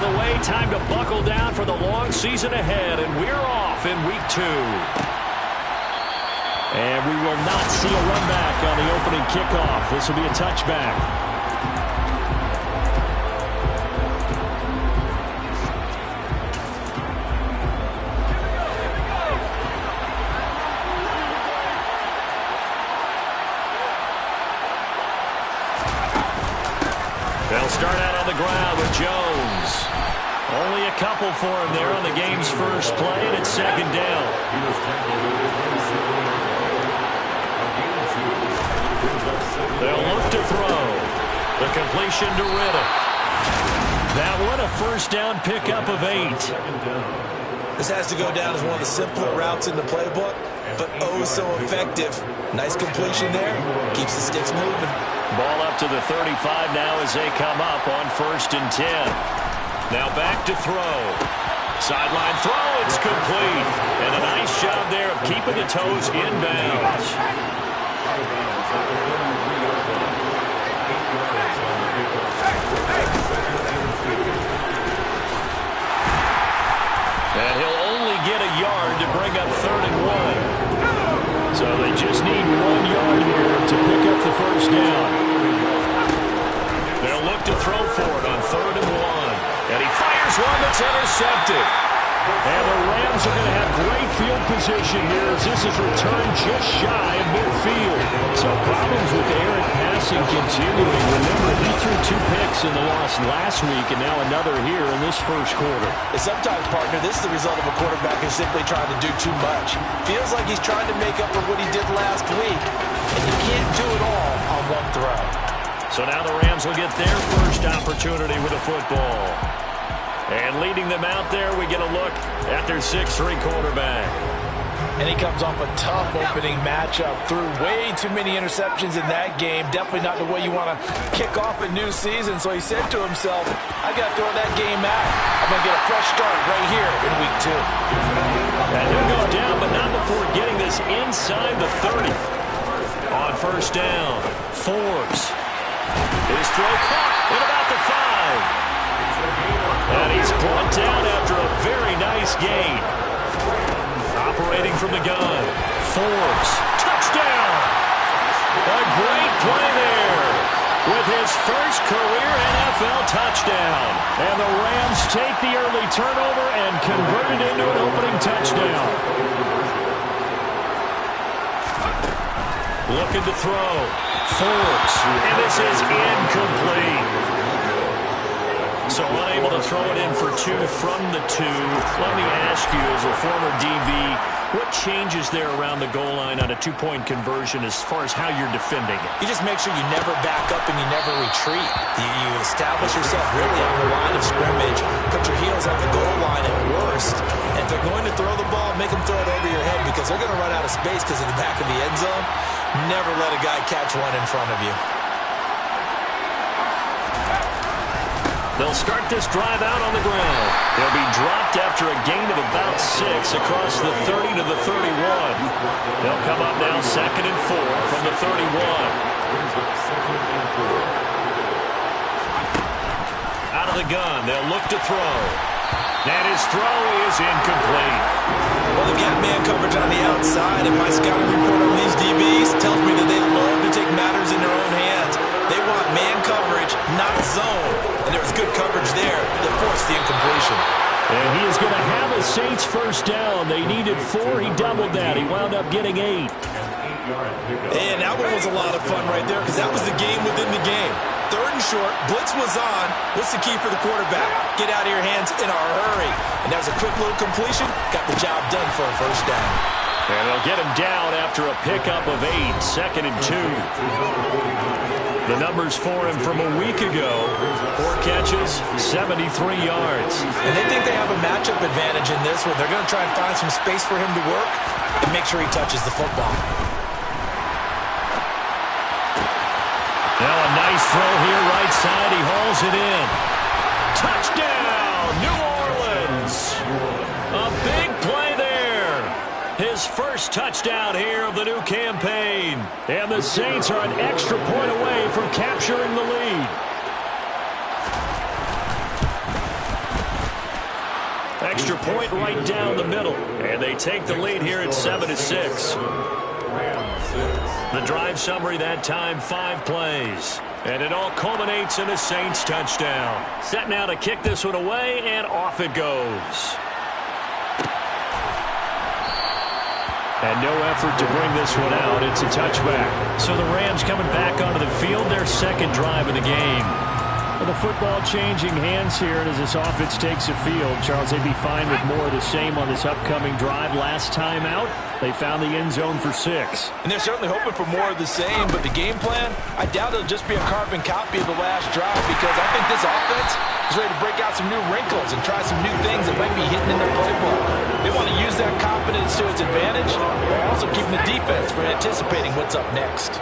of the way. Time to buckle down for the long season ahead, and we're off in week 2. And we will not see a run back on the opening kickoff. This will be a touchback. They'll start out on the ground with Jones. Only a couple for him there on the game's first play, and it's second down. They'll look to throw. The completion to Riddick. That one a first down pickup of 8. This has to go down as one of the simpler routes in the playbook, but oh so effective. Nice completion there. Keeps the sticks moving. Ball up to the 35 now as they come up on 1st and 10. Now back to throw. Sideline throw, it's complete. And a nice job there of keeping the toes inbounds. And he'll only get a yard to bring up 3rd and 1. So they just need 1 yard here to pick up the first down. They'll look to throw for it on 3rd and 1. And he fires one that's intercepted. And the Rams are going to have great field position here as this is returned just shy of midfield. So problems with errant passing continuing. Remember, he threw 2 picks in the loss last week and now another here in this first quarter. And sometimes, partner, this is the result of a quarterback who's simply trying to do too much. Feels like he's trying to make up for what he did last week. And you can't do it all on one throw. So now the Rams will get their first opportunity with a football. And leading them out there, we get a look at their 6'3" quarterback. And he comes off a tough opening matchup. Threw way too many interceptions in that game. Definitely not the way you want to kick off a new season. So he said to himself, I got to throw that game out. I'm going to get a fresh start right here in week 2. And he'll go down, but not before getting this inside the 30. On 1st down, Forbes. His throw caught at about the 5. And he's brought down after a very nice gain. Operating from the gun. Forbes. Touchdown! A great play there with his first career NFL touchdown. And the Rams take the early turnover and convert it into an opening touchdown. Looking to throw. Forbes. And this is incomplete. So unable to throw it in for 2 from the 2. Let me ask you, as a former DB, what changes there around the goal line on a 2-point conversion as far as how you're defending it? You just make sure you never back up and you never retreat. You establish yourself really on the line of scrimmage, put your heels at the goal line at worst. And if they're going to throw the ball, make them throw it over your head because they're going to run out of space because of the back of the end zone. Never let a guy catch one in front of you. They'll start this drive out on the ground. They'll be dropped after a gain of about 6 across the 30 to the 31. They'll come up now 2nd and 4 from the 31. Out of the gun, they'll look to throw. And his throw is incomplete. Well, they've got man coverage on the outside, and my scouting report on these DBs tells me that they love to take matters in their own hands. They want man coverage, not zone. And there was good coverage there that forced the incompletion. And he is going to have a Saints first down. They needed 4. He doubled that. He wound up getting 8. And that one was a lot of fun right there because that was the game within the game. 3rd and short, blitz was on. What's the key for the quarterback? Get out of your hands in a hurry. And that was a quick little completion. Got the job done for a first down. And they'll get him down after a pickup of 8. 2nd and 2. The numbers for him from a week ago. 4 catches, 73 yards. And they think they have a matchup advantage in this one. They're going to try and find some space for him to work and make sure he touches the football. Now a nice throw here, right side. He hauls it in. Touchdown, New Orleans. A big play there. His first touchdown here of the new campaign. And the Saints are an extra point away from capturing the lead. Extra point right down the middle. And they take the lead here at 7-6. The drive summary that time, 5 plays. And it all culminates in a Saints touchdown. Set now to kick this one away, and off it goes. And no effort to bring this one out. It's a touchback. So the Rams coming back onto the field, their second drive of the game. Well, the football changing hands here, and as this offense takes the field, Charles, they'd be fine with more of the same on this upcoming drive. Last time out, they found the end zone for 6. And they're certainly hoping for more of the same, but the game plan, I doubt it'll just be a carbon copy of the last drive, because I think this offense is ready to break out some new wrinkles and try some new things that might be hidden in their playbook. They want to use that confidence to its advantage, while also keeping the defense from anticipating what's up next.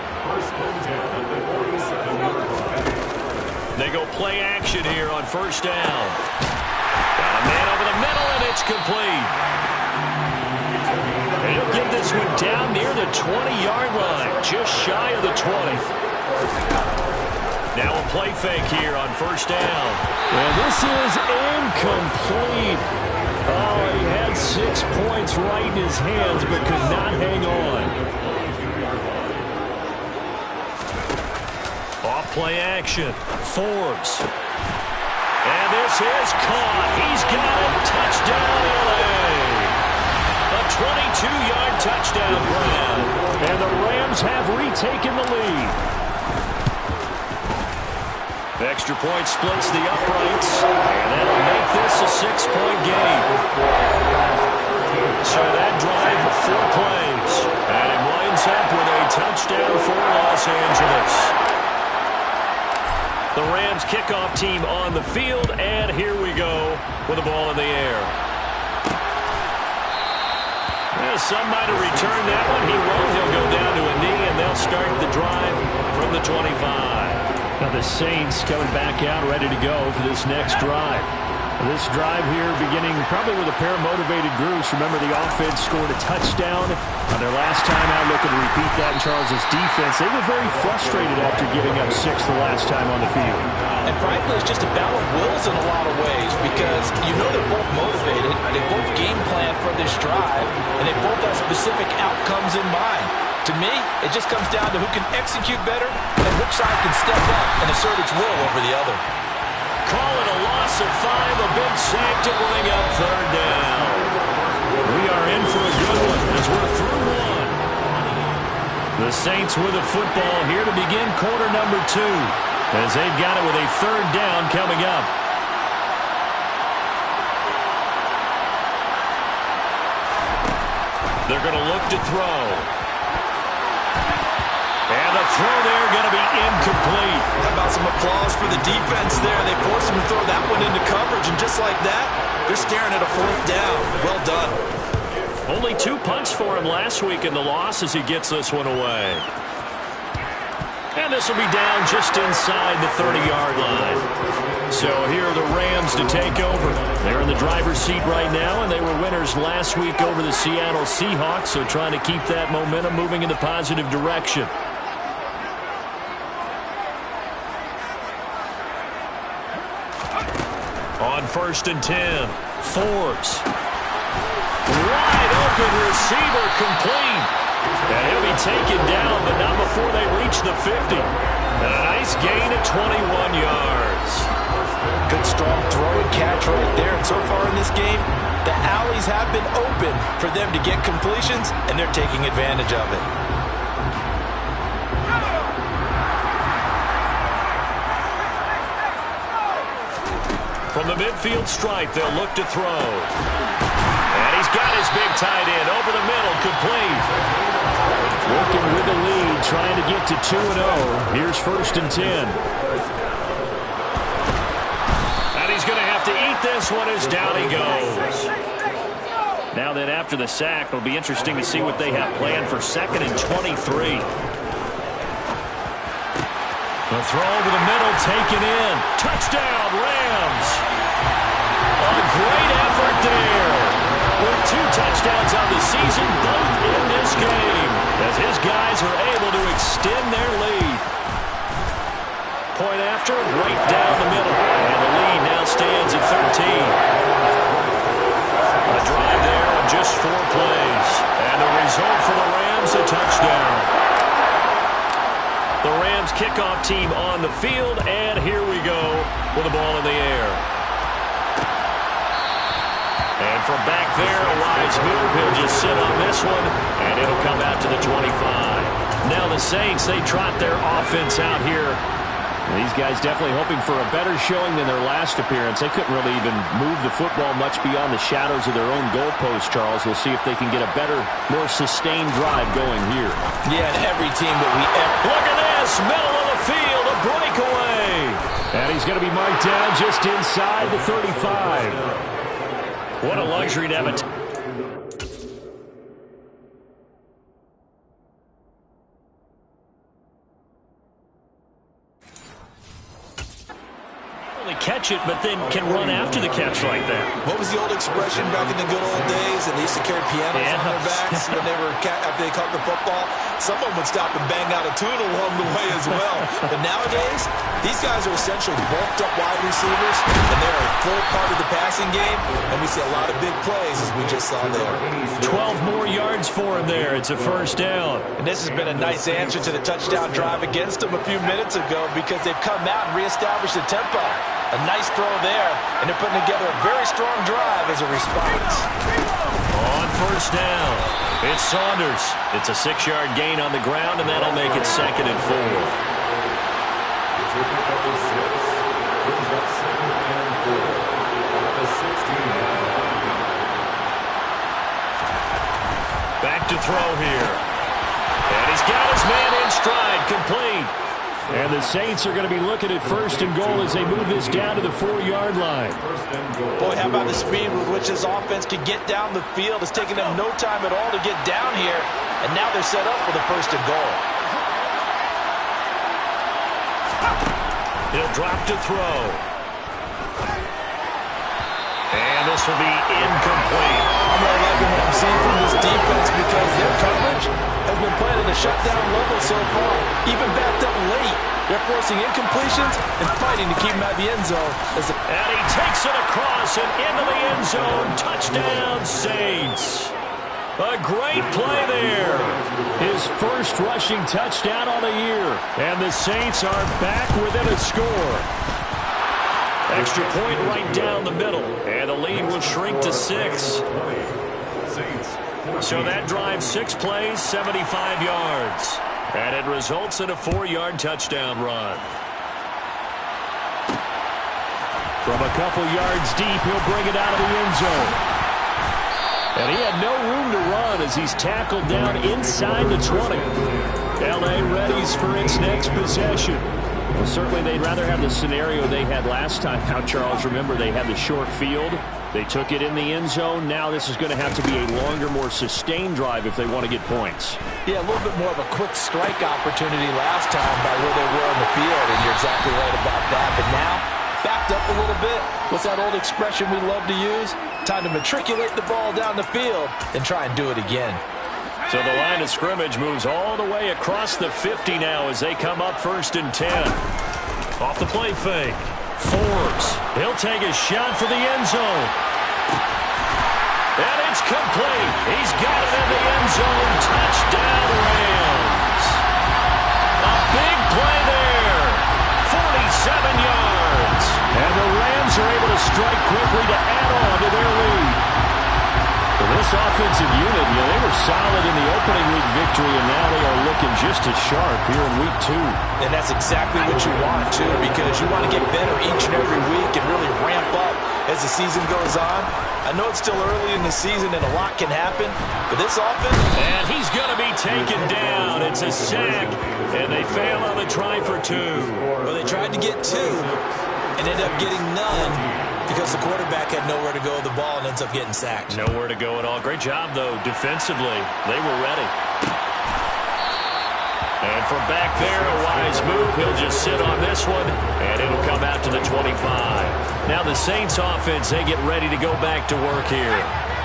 They go play action here on first down. Got a man over the middle, and it's complete. And he'll get this one down near the 20-yard line, just shy of the 20. Now a play fake here on first down. And this is incomplete. Oh, he had 6 points right in his hands, but could not hang on. Off play action. Forbes. And this is caught. He's got it. Touchdown, LA. A 22-yard touchdown grab. And the Rams have retaken the lead. The extra point splits the uprights. And that'll make this a 6-point game. So that drive of 4 plays. And it winds up with a touchdown for Los Angeles. The Rams kickoff team on the field, and here we go with the ball in the air. Yeah, some might have returned that one. He won't. He'll go down to a knee, and they'll start the drive from the 25. Now the Saints coming back out ready to go for this next drive. This drive here beginning probably with a pair of motivated groups. Remember, the offense scored a touchdown on their last time out, looking to repeat that in Charles's defense. They were very frustrated after giving up 6 the last time on the field. And frankly, it's just a battle of wills in a lot of ways, because you know they're both motivated, they both game plan for this drive, and they both have specific outcomes in mind. To me, it just comes down to who can execute better and which side can step up and assert its will over the other. Call it a loss of 5, a big sack to bring up third down. We are in for a good one as we're through 1. The Saints with the football here to begin quarter number 2, as they've got it with a third down coming up. They're going to look to throw. And the throw there going to be incomplete. How about some applause for the defense there? They forced him to throw that one into coverage, and just like that, they're staring at a 4th down. Well done. Only 2 punts for him last week in the loss as he gets this one away. And this will be down just inside the 30-yard line. So here are the Rams to take over. They're in the driver's seat right now, and they were winners last week over the Seattle Seahawks, so trying to keep that momentum moving in the positive direction. On first and 10, Forbes. Wide open receiver, complete. And he'll be taken down, but not before they reach the 50. And a nice gain of 21 yards. Good strong throw and catch right there. And so far in this game, the alleys have been open for them to get completions, and they're taking advantage of it. From the midfield stripe, they'll look to throw. And he's got his big tight end over the middle, complete. Working with the lead, trying to get to 2-0. Here's first and 10. And he's going to have to eat this one as down he goes. Now that after the sack, it'll be interesting to see what they have planned for 2nd and 23. The throw over the middle, taken in. Touchdown, Rams. A great effort there. With 2 touchdowns on the season, both in this game, as his guys are able to extend their lead. Point after, right down the middle. And the lead now stands at 13. 4 plays. And the result for the Rams, a touchdown. The Rams kickoff team on the field, and here we go with the ball in the air. And from back there, a wise move. He'll just sit on this one, and it'll come out to the 25. Now the Saints, they trot their offense out here. These guys definitely hoping for a better showing than their last appearance. They couldn't really even move the football much beyond the shadows of their own goalpost, Charles. We'll see if they can get a better, more sustained drive going here. Yeah, and every team that we ever... Look at this, middle of the field, a breakaway. And he's going to be marked down just inside the 35. What a luxury to have a... catch it, but then can run after the catch like that. What was the old expression back in the good old days? And they used to carry pianos on their backs when they were after they caught the football. Someone would stop and bang out a tune along the way as well. But nowadays, these guys are essentially bulked up wide receivers, and they're a full part of the passing game. And we see a lot of big plays, as we just saw there. 12 more yards for him there. It's a first down. And this has been a nice answer to the touchdown drive against them a few minutes ago, because they've come out and reestablished the tempo. A nice throw there, and they're putting together a very strong drive as a response. On first down, it's Saunders. It's a 6-yard gain on the ground, and that'll make it 2nd and 4. Back to throw here. And he's got his man in stride, complete. And the Saints are going to be looking at 1st and goal as they move this down to the 4-yard line. Boy, how about the speed with which this offense can get down the field? It's taking them no time at all to get down here. And now they're set up for the 1st and goal. He'll drop to throw. And this will be incomplete. I'm really liking what I'm seeing from this defense, because their coverage has been playing at a shutdown level so far. Even backed up late, they're forcing incompletions and fighting to keep him out of the end zone. And he takes it across and into the end zone. Touchdown, Saints. A great play there. His first rushing touchdown on the year. And the Saints are back within a score. Extra point right down the middle. And the lead will shrink to 6. So that drives 6 plays, 75 yards. And it results in a 4-yard touchdown run. From a couple yards deep, he'll bring it out of the end zone. And he had no room to run as he's tackled down inside the 20. L.A. readies for its next possession. Well, certainly they'd rather have the scenario they had last time. Now, Charles, remember, they had the short field. They took it in the end zone. Now this is going to have to be a longer, more sustained drive if they want to get points. Yeah, a little bit more of a quick strike opportunity last time by where they were on the field, and you're exactly right about that. But now, backed up a little bit. What's that old expression we love to use? Time to matriculate the ball down the field and try and do it again. So the line of scrimmage moves all the way across the 50 now as they come up 1st and 10. Off the play fake. Forbes. He'll take a shot for the end zone. And it's complete. He's got it in the end zone. Touchdown, Rams. A big play there. 47 yards. And the Rams are able to strike quickly to add on to their lead. This offensive unit, they were solid in the opening week victory, and now they are looking just as sharp here in week 2. And that's exactly what you want, too, because you want to get better each and every week and really ramp up as the season goes on. I know it's still early in the season and a lot can happen, but this offense... And he's going to be taken down. It's a sack, and they fail on the try for 2. Well, they tried to get 2 and ended up getting none, because the quarterback had nowhere to go with the ball and ends up getting sacked. Nowhere to go at all. Great job, though, defensively. They were ready. And from back there, a wise move. He'll just sit on this one, and it'll come out to the 25. Now the Saints offense, they get ready to go back to work here.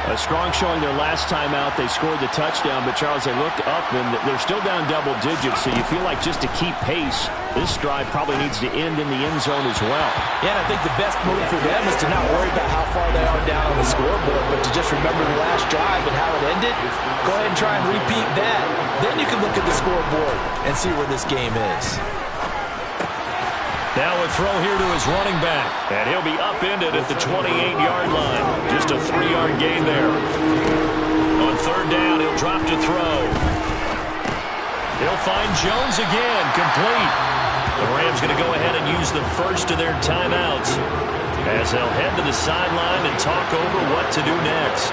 A strong showing their last time out. They scored the touchdown, but, Charles, they looked up, and they're still down double digits, so you feel like just to keep pace, this drive probably needs to end in the end zone as well. Yeah, and I think the best move for them is to not worry about how far they are down on the scoreboard, but to just remember the last drive and how it ended. Go ahead and try and repeat that. Then you can look at the scoreboard and see where this game is. Now a throw here to his running back. And he'll be upended at the 28-yard line. Just a 3-yard gain there. On third down, he'll drop to throw. He'll find Jones again, complete. The Rams going to go ahead and use the first of their timeouts as they'll head to the sideline and talk over what to do next.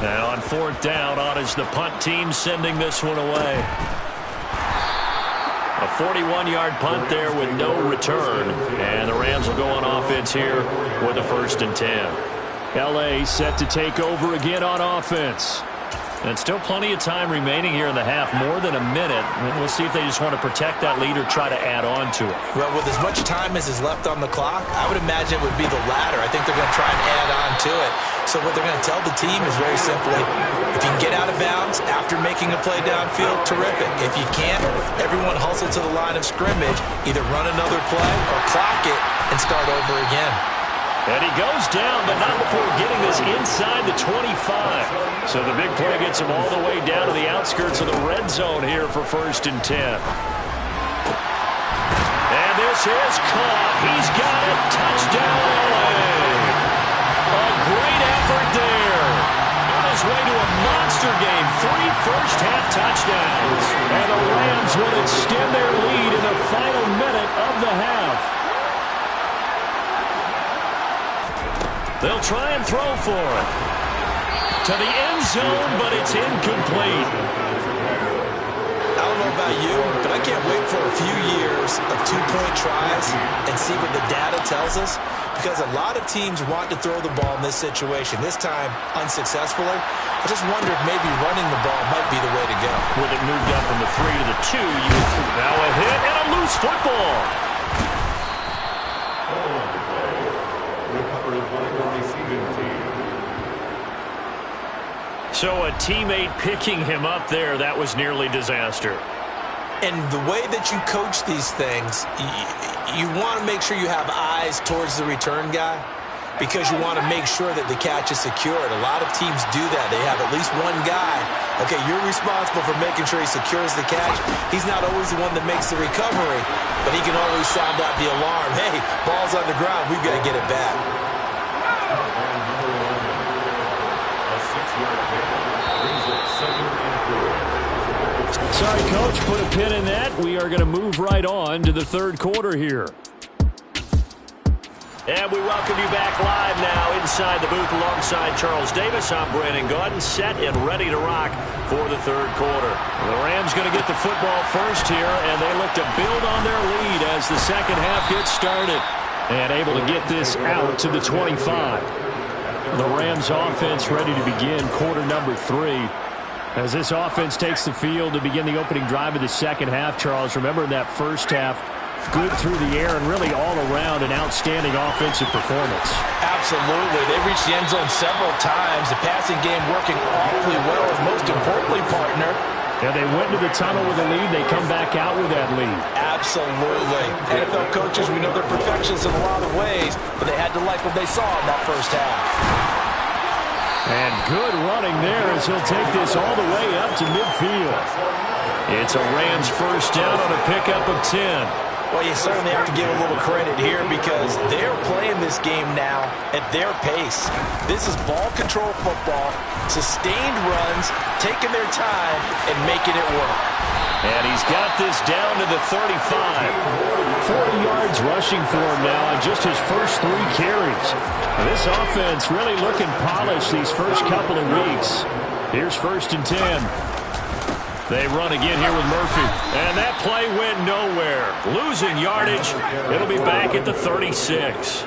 Now on fourth down, on is the punt team sending this one away. A 41-yard punt there with no return. And the Rams will go on offense here with a 1st and 10. L.A. set to take over again on offense. And still plenty of time remaining here in the half, more than a minute. And we'll see if they just want to protect that lead or try to add on to it. Well, with as much time as is left on the clock, I would imagine it would be the latter. I think they're going to try and add on to it. So what they're going to tell the team is very simply, if you can get out of bounds after making a play downfield, terrific. If you can't, everyone hustle to the line of scrimmage, either run another play or clock it and start over again. And he goes down, but not before getting this inside the 25. So the big play gets him all the way down to the outskirts of the red zone here for 1st and 10. And this is caught. He's got it. Touchdown, LA. A great effort there. On his way to a monster game. 3 first-half touchdowns. And the Rams will extend their lead in the final minute of the half. They'll try and throw for it. To the end zone, but it's incomplete. I don't know about you, but I can't wait for a few years of 2-point tries and see what the data tells us, because a lot of teams want to throw the ball in this situation. This time, unsuccessfully. I just wonder if maybe running the ball might be the way to go. With it moved up from the 3 to the 2, now a hit and a loose football. So a teammate picking him up there, that was nearly disaster. And the way that you coach these things, you want to make sure you have eyes towards the return guy, because you want to make sure that the catch is secured. A lot of teams do that. They have at least one guy. Okay, you're responsible for making sure he secures the catch. He's not always the one that makes the recovery, but he can always sound out the alarm. Hey, ball's on the ground. We've got to get it back. Sorry, Coach, put a pin in that. We are going to move right on to the third quarter here. And we welcome you back live now inside the booth alongside Charles Davis. I'm Brandon Gaudin, set and ready to rock for the third quarter. The Rams going to get the football first here, and they look to build on their lead as the second half gets started. And able to get this out to the 25. The Rams offense ready to begin quarter number 3. As this offense takes the field to begin the opening drive of the second half, Charles, remember in that first half, good through the air and really all around an outstanding offensive performance. Absolutely. They reached the end zone several times. The passing game working awfully well, and most importantly, partner. Yeah, they went to the tunnel with a lead. They come back out with that lead. Absolutely. NFL coaches, we know they're perfectionists in a lot of ways, but they had to like what they saw in that first half. And good running there as he'll take this all the way up to midfield. It's a Rams first down on a pickup of 10. Well, you certainly have to give a little credit here because they're playing this game now at their pace. This is ball control football, sustained runs, taking their time, and making it work. And he's got this down to the 35. 40 yards rushing for him now on just his first 3 carries. This offense really looking polished these first couple of weeks. Here's 1st and 10. They run again here with Murphy. And that play went nowhere. Losing yardage. It'll be back at the 36.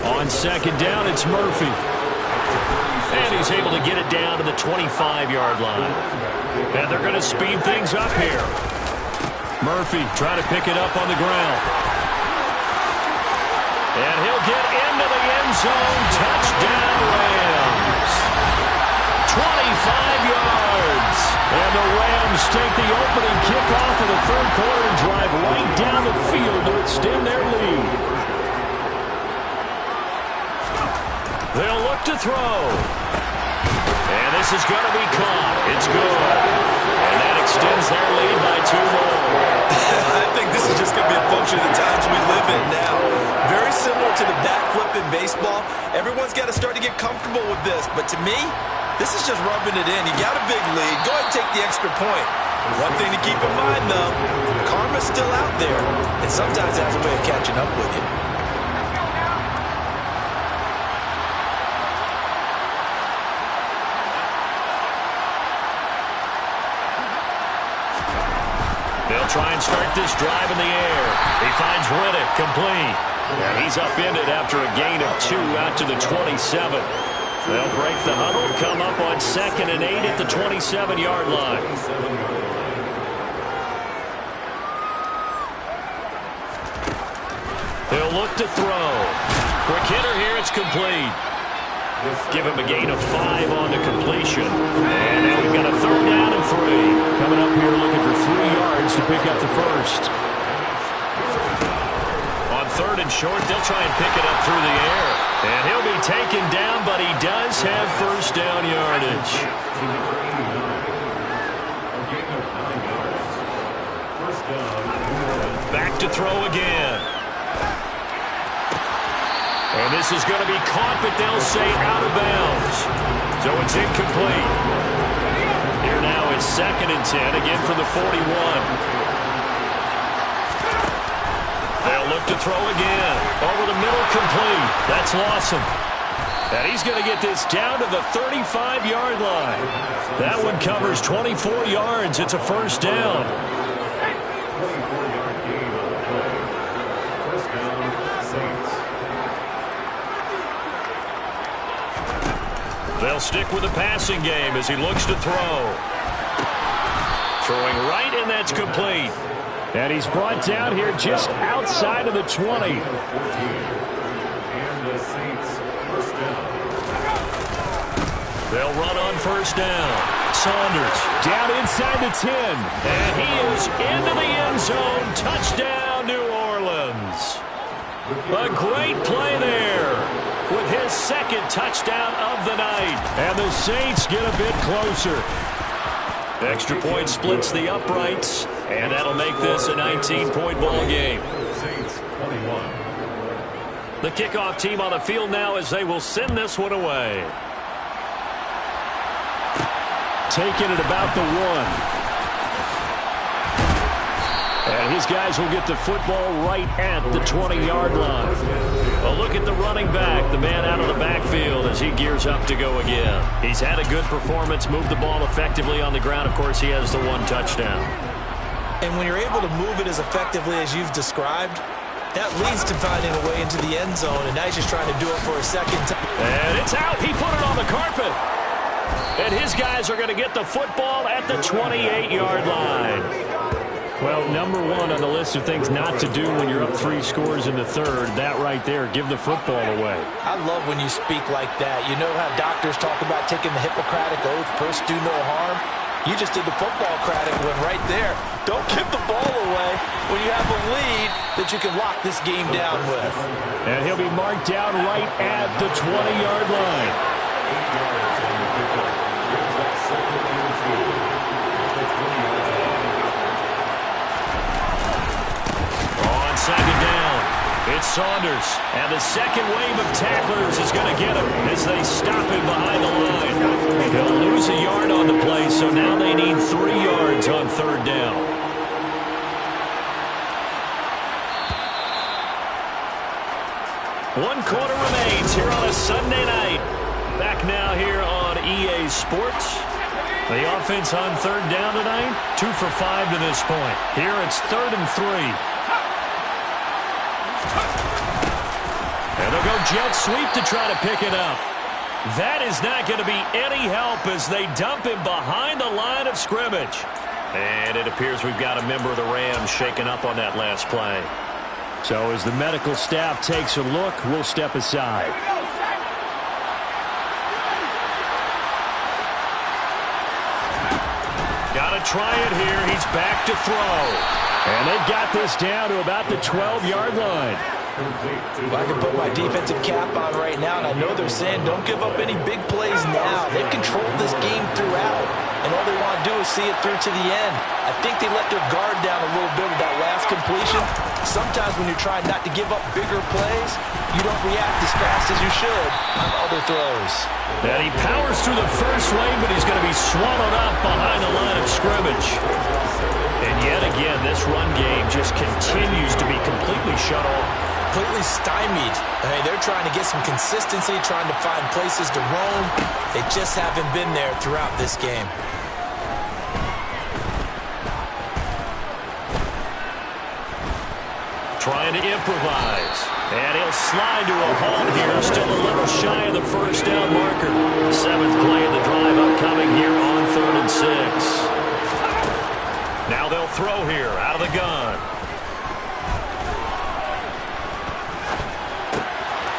On second down, it's Murphy. And he's able to get it down to the 25-yard line. And they're going to speed things up here. Murphy trying to pick it up on the ground. And he'll get into the end zone. Touchdown, Rams. 25 yards. And the Rams take the opening kickoff of the third quarter and drive right down the field to extend their lead. They'll look to throw. And this is going to be caught. It's good. And that extends their lead by 2 more. I think this is just going to be a function of the times we live in now. Very similar to the backflip in baseball. Everyone's got to start to get comfortable with this. But to me, this is just rubbing it in. You got a big lead. Go ahead and take the extra point. One thing to keep in mind, though, karma's still out there. And sometimes it has a way of catching up with you. They'll try and start this drive in the air. He finds Riddick complete. And he's upended after a gain of 2 out to the 27. They'll break the huddle, come up on 2nd and 8 at the 27-yard line. He'll look to throw. Quick hitter here, it's complete. Give him a gain of 5 on the completion. And now we've got a 3rd down and 3. Coming up here looking for 3 yards to pick up the first. On 3rd and short, they'll try and pick it up through the air. And he'll be taken down, but he does have first down yardage. Back to throw again. And this is going to be caught, but they'll say out of bounds. So it's incomplete. Here now is 2nd and 10, again for the 41. They'll look to throw again. Over the middle, complete. That's Lawson. And he's going to get this down to the 35-yard line. That one covers 24 yards. It's a first down. They'll stick with the passing game as he looks to throw. Throwing right, and that's complete. And he's brought down here just outside of the 20. They'll run on first down. Saunders Down inside the 10. and he is into the end zone. Touchdown, New Orleans. A great play there with his 2nd touchdown of the night. And the Saints get a bit closer. Extra point splits the uprights, and that'll make this a 19-point ball game. The kickoff team on the field now as they will send this one away. Taking it about the 1. And his guys will get the football right at the 20-yard line. A look at the running back, the man out of the backfield as he gears up to go again. He's had a good performance, moved the ball effectively on the ground. Of course, he has the 1 touchdown. And when you're able to move it as effectively as you've described, that leads to finding a way into the end zone, and now he's just trying to do it for a 2nd time. And it's out. He put it on the carpet. And his guys are going to get the football at the 28-yard line. Well, number 1 on the list of things not to do when you're up 3 scores in the 3rd, that right there, give the football away. I love when you speak like that. You know how doctors talk about taking the Hippocratic Oath, first do no harm? You just did the football-cratic one right there. Don't give the ball away when you have a lead that you can lock this game down with. And he'll be marked down right at the 20-yard line. On 2nd down, it's Saunders. And the second wave of tacklers is going to get him as they stop him behind the line. He'll lose a yard on the play, so now they need 3 yards on 3rd down. One quarter remains here on a Sunday night. Back now here on EA Sports. The offense on 3rd down tonight, 2 for 5 to this point. Here it's 3rd and 3. And they'll go jet sweep to try to pick it up. That is not going to be any help as they dump him behind the line of scrimmage. And it appears we've got a member of the Rams shaken up on that last play. So as the medical staff takes a look, we'll step aside. Got to try it here. He's back to throw. And they've got this down to about the 12-yard line. Well, I can put my defensive cap on right now, and I know they're saying don't give up any big plays now. They've controlled this game throughout, and all they want to do is see it through to the end. I think they let their guard down a little bit with that last completion. Sometimes when you're trying not to give up bigger plays, you don't react as fast as you should on other throws. And he powers through the first lane, but he's going to be swallowed up behind the line of scrimmage. And yet again, this run game just continues to be completely shut off. Completely stymied. I mean, they're trying to get some consistency, trying to find places to roam. They just haven't been there throughout this game. Trying to improvise. And he'll slide to a halt here. Still a little shy of the first down marker. The 7th play of the drive upcoming here on 3rd and 6. Now they'll throw here out of the gun.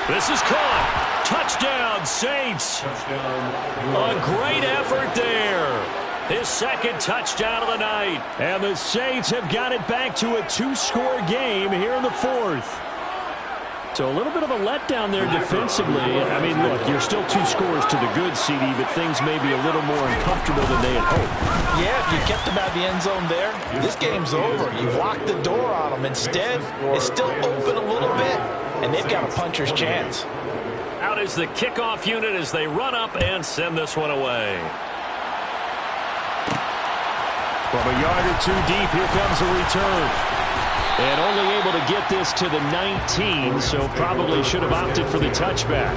This is caught. Touchdown, Saints. A great effort there. His 2nd touchdown of the night. And the Saints have got it back to a 2-score game here in the 4th. So a little bit of a letdown there defensively. I mean, look, you're still 2 scores to the good, CD, but things may be a little more uncomfortable than they had hoped. Yeah, if you kept them out of the end zone there, this game's over. You've locked the door on them. Instead, it's still open a little bit, and they've got a puncher's chance. Out is the kickoff unit as they run up and send this one away. From a yard or 2 deep, here comes a return. And only able to get this to the 19, so probably should have opted for the touchback.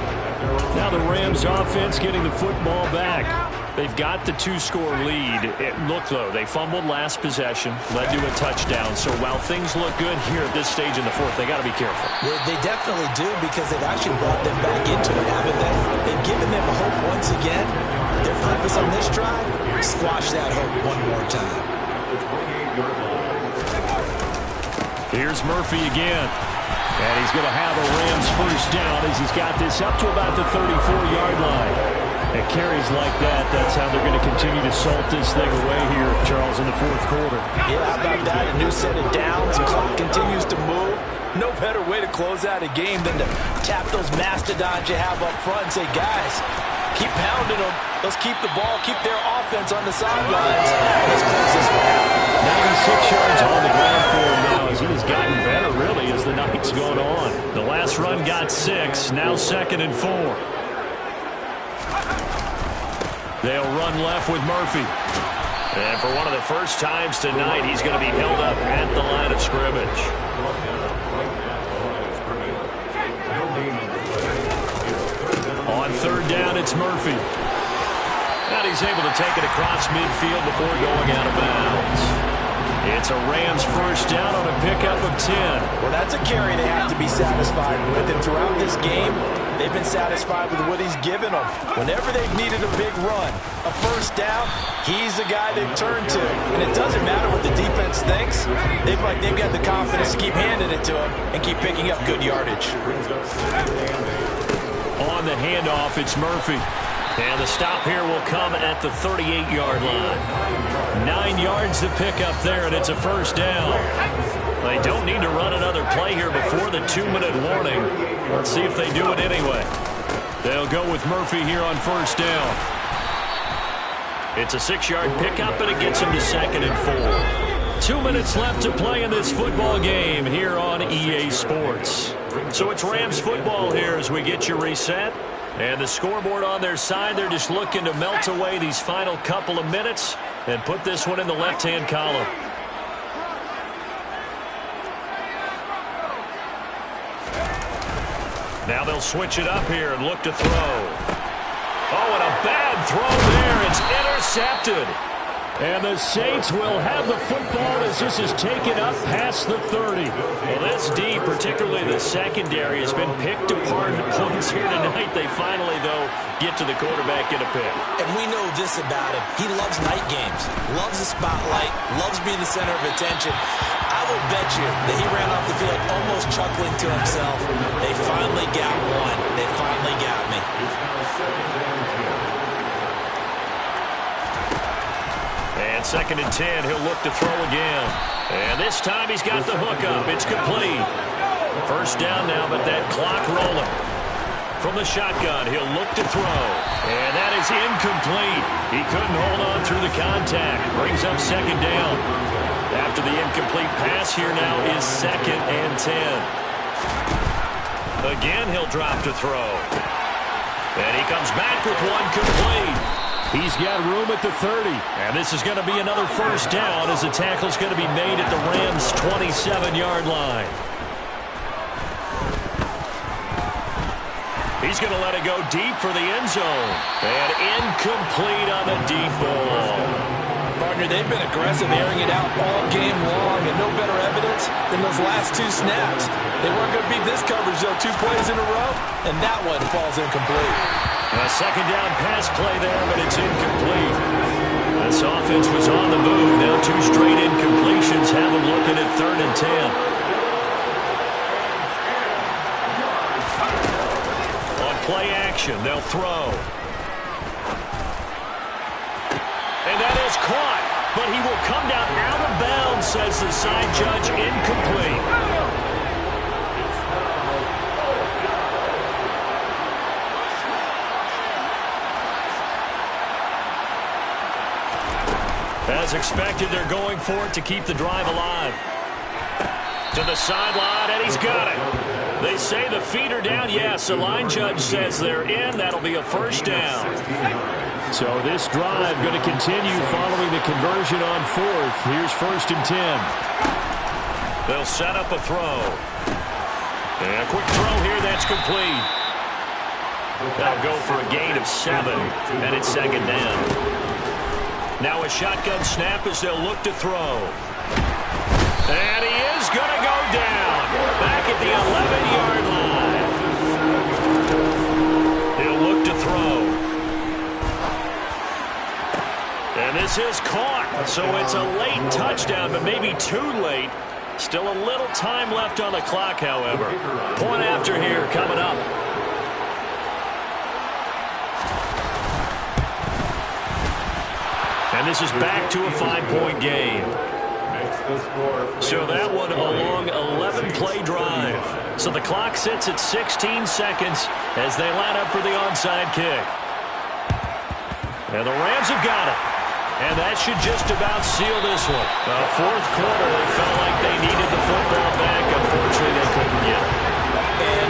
Now the Rams offense getting the football back. They've got the 2-score lead. Look, though, they fumbled last possession, led to a touchdown. So while things look good here at this stage in the 4th, they got to be careful. They definitely do, because they've actually brought them back into it, haven't they? They've given them hope once again. Their purpose on this drive, squash that hope one more time. Here's Murphy again. And he's going to have a Rams first down as he's got this up to about the 34-yard line. At carries like that, that's how they're going to continue to salt this thing away here, Charles, in the 4th quarter. Yeah, how about that? A new set of downs. Clock continues to move. No better way to close out a game than to tap those mastodons you have up front and say, guys, keep pounding them. Let's keep the ball, keep their offense on the sidelines. Let's close this one out. 96 yards on the ground for him now as he has gotten better, really, as the night's going on. The last run got 6, now 2nd and 4. They'll run left with Murphy. And for one of the first times tonight, he's going to be held up at the line of scrimmage. On 3rd down, it's Murphy. And he's able to take it across midfield before going out of bounds. It's a Rams first down on a pickup of 10. Well, that's a carry they have to be satisfied with. And throughout this game, they've been satisfied with what he's given them. Whenever they've needed a big run, a first down, he's the guy they've turned to. And it doesn't matter what the defense thinks. They've got the confidence to keep handing it to him and keep picking up good yardage. On the handoff, it's Murphy. And the stop here will come at the 38-yard line. 9 yards to pick up there, and it's a first down. They don't need to run another play here before the 2-minute warning. Let's see if they do it anyway. They'll go with Murphy here on first down. It's a 6-yard pickup, and it gets him to 2nd and 4. 2 minutes left to play in this football game here on EA Sports. So it's Rams football here as we get you reset. And the scoreboard on their side, they're just looking to melt away these final couple of minutes and put this one in the left-hand column. Now they'll switch it up here and look to throw. Oh, and a bad throw there. It's intercepted. And the Saints will have the football as this is taken up past the 30. Well, this D, particularly the secondary, has been picked apart at points here tonight. They finally, though, get to the quarterback in a pick. And we know this about him. He loves night games, loves the spotlight, loves being the center of attention. I will bet you that he ran off the field almost chuckling to himself. They finally got one. They finally got me. And 2nd and 10, he'll look to throw again. And this time he's got the hook up. It's complete. First down now, but that clock rolling. From the shotgun, he'll look to throw. And that is incomplete. He couldn't hold on through the contact. Brings up 2nd down. After the incomplete pass, here now is 2nd and 10. Again, he'll drop to throw. And he comes back with one complete. He's got room at the 30. And this is going to be another first down as the tackle's going to be made at the Rams' 27-yard line. He's going to let it go deep for the end zone. And incomplete on the deep ball. Partner, they've been aggressive, airing it out all game long, and no better evidence than those last 2 snaps. They weren't going to beat this coverage, though, 2 plays in a row, and that one falls incomplete. A 2nd down pass play there, but it's incomplete. This offense was on the move. Now 2 straight incompletions have them looking at 3rd and 10. Play action, they'll throw. And that is caught, but he will come down out of bounds, says the side judge, incomplete. As expected, they're going for it to keep the drive alive. To the sideline, and he's got it. They say the feet are down. Yes, the line judge says they're in. That'll be a first down. So this drive going to continue following the conversion on 4th. Here's 1st and 10. They'll set up a throw. And a quick throw here. That's complete. That'll go for a gain of 7. And it's 2nd down. Now a shotgun snap as they'll look to throw. And he is going to go down. Back at the 11-yard line. He'll look to throw. And this is caught. So it's a late touchdown, but maybe too late. Still a little time left on the clock, however. Point after here coming up. And this is back to a 5-point game. So that one a long 11-play drive. So the clock sits at 16 seconds as they line up for the onside kick. And the Rams have got it. And that should just about seal this one. Fourth quarter, they felt like they needed the football back. Unfortunately, they couldn't get it. And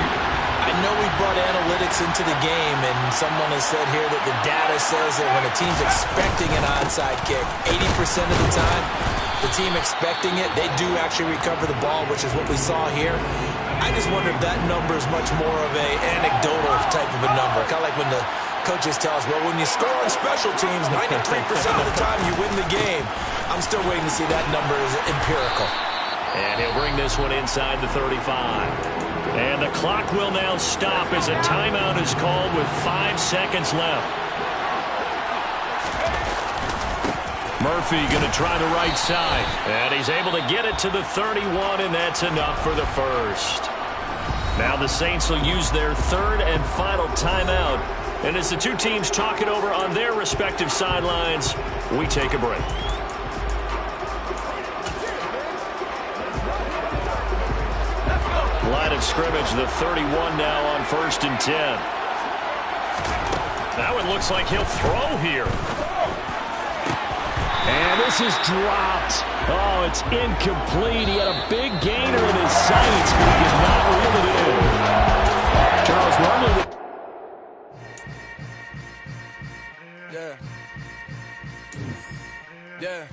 I know we brought analytics into the game, and someone has said here that the data says that when a team's expecting an onside kick, 80% of the time, the team expecting it, they do actually recover the ball, which is what we saw here. I just wonder if that number is much more of a anecdotal type of a number. Kind of like when the coaches tell us, well, when you score on special teams, 93% of the time you win the game. I'm still waiting to see that number is empirical. And he'll bring this one inside the 35. And the clock will now stop as a timeout is called with 5 seconds left. Murphy going to try the right side. And he's able to get it to the 31, and that's enough for the first. Now the Saints will use their 3rd and final timeout. And as the 2 teams talk it over on their respective sidelines, we take a break. Line of scrimmage, the 31 now on 1st and 10. Now it looks like he'll throw here. And this is dropped. Oh, it's incomplete. He had a big gainer in his sights, but he did not reel it in. Charles, normally... Yeah.